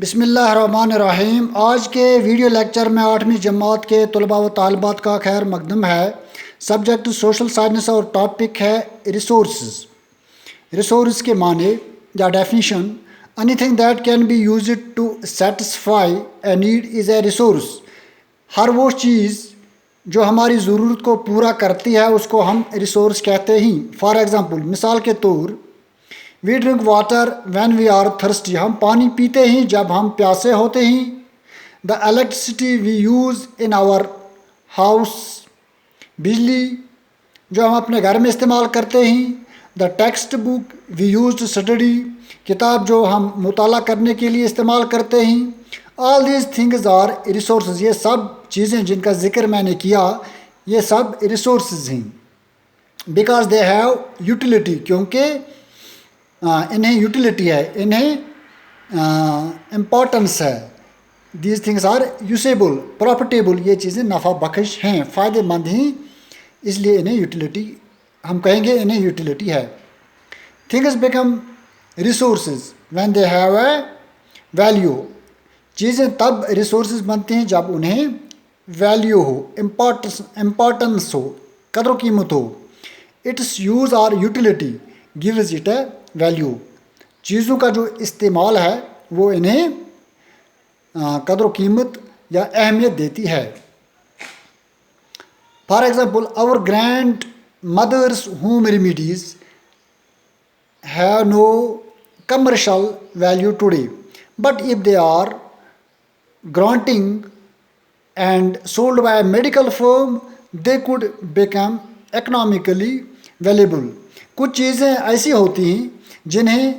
بسم اللہ الرحمن الرحیم۔ آج کے ویڈیو لیکچر میں 8ویں جماعت کے طلباء و طالبات کا خیر مقدم ہے۔ سبجیکٹ سوشل سائنس اور ٹاپک ہے ریسورسز۔ ریسورس کے معنی یا definition: anything that can be used to satisfy a need is a resource. ہر وہ چیز جو ہماری ضرورت کو پورا کرتی ہے اس کو ہم ریسورس کہتے ہیں۔ فار ایگزامپل، مثال کے طور we drink water when we are thirsty. ہم پانی پیتے ہیں جب ہم پیاسے ہوتے ہیں۔ The electricity we use in our house. بجلی جو ہم اپنے گھر میں استعمال کرتے ہیں۔ The textbook we use to study. کتاب جو ہم مطالعہ کرنے کے لیے استعمال کرتے ہیں۔ All these things are resources. یہ سب چیزیں جن کا ذکر میں نے کیا یہ سب ریسورسز ہیں۔ بیکاز دے ہیو یوٹیلیٹی، کیونکہ انہیں یوٹیلیٹی ہے، انہیں امپورٹنس ہے۔ These things are usable, profitable. یہ چیزیں نفع بخش ہیں، فائدہ مند ہیں، اس لیے انہیں یوٹیلیٹی ہم کہیں گے، انہیں یوٹیلیٹی ہے۔ Things become resources when they have a value. چیزیں تب ریسورسز بنتی ہیں جب انہیں ویلیو ہو، امپورٹنس ہو، قدر و قیمت ہو۔ اٹس یوز اور utility gives it a value. چیزوں کا جو استعمال ہے وہ انہیں قدر و قیمت یا اہمیت دیتی ہے۔ For example, our grandmother's home remedies have no commercial value today, but if they are granting and sold by medical firm they could become economically valuable. کچھ چیزیں ایسی ہوتی ہیں جنہیں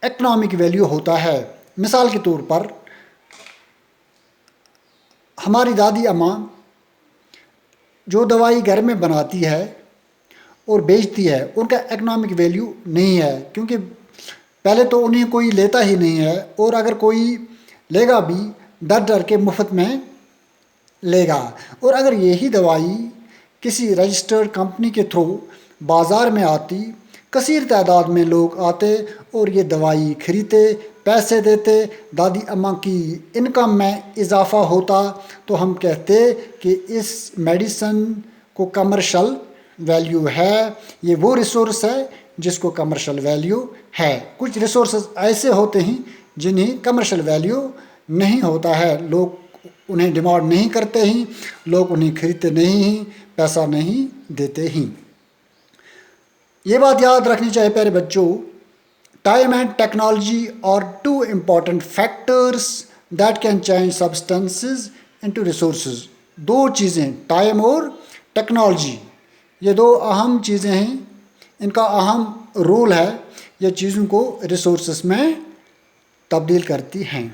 اکنامک ویلیو ہوتا ہے۔ مثال کے طور پر ہماری دادی اماں جو دوائی گھر میں بناتی ہے اور بیچتی ہے ان کا اکنامک ویلیو نہیں ہے، کیونکہ پہلے تو انہیں کوئی لیتا ہی نہیں ہے، اور اگر کوئی لے گا بھی ڈر کے مفت میں لے گا۔ اور اگر یہی دوائی کسی رجسٹرڈ کمپنی کے تھرو بازار میں آتی، کثیر تعداد میں لوگ آتے اور یہ دوائی خریدتے، پیسے دیتے، دادی اماں کی انکم میں اضافہ ہوتا، تو ہم کہتے کہ اس میڈیسن کو کمرشل ویلیو ہے۔ یہ وہ ریسورس ہے جس کو کمرشل ویلیو ہے۔ کچھ ریسورسز ایسے ہوتے ہیں جنہیں کمرشل ویلیو نہیں ہوتا ہے، لوگ انہیں ڈیمانڈ نہیں کرتے ہیں، لوگ انہیں خریدتے نہیں ہیں، پیسہ نہیں دیتے ہیں۔ یہ بات یاد رکھنی چاہیے پیارے بچوں، time and technology are two important factors that can change substances into resources. دو چیزیں، ٹائم اور ٹیکنالوجی، یہ دو اہم چیزیں ہیں، ان کا اہم رول ہے، یہ چیزوں کو ریسورسز میں تبدیل کرتی ہیں۔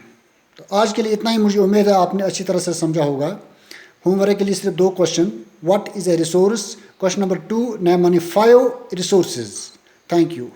تو آج کے لیے اتنا ہی، مجھے امید ہے آپ نے اچھی طرح سے سمجھا ہوگا۔ ہوم ورک کے لیے صرف 2 question, what is a resource? Question number 2، name 5 resources. Thank you.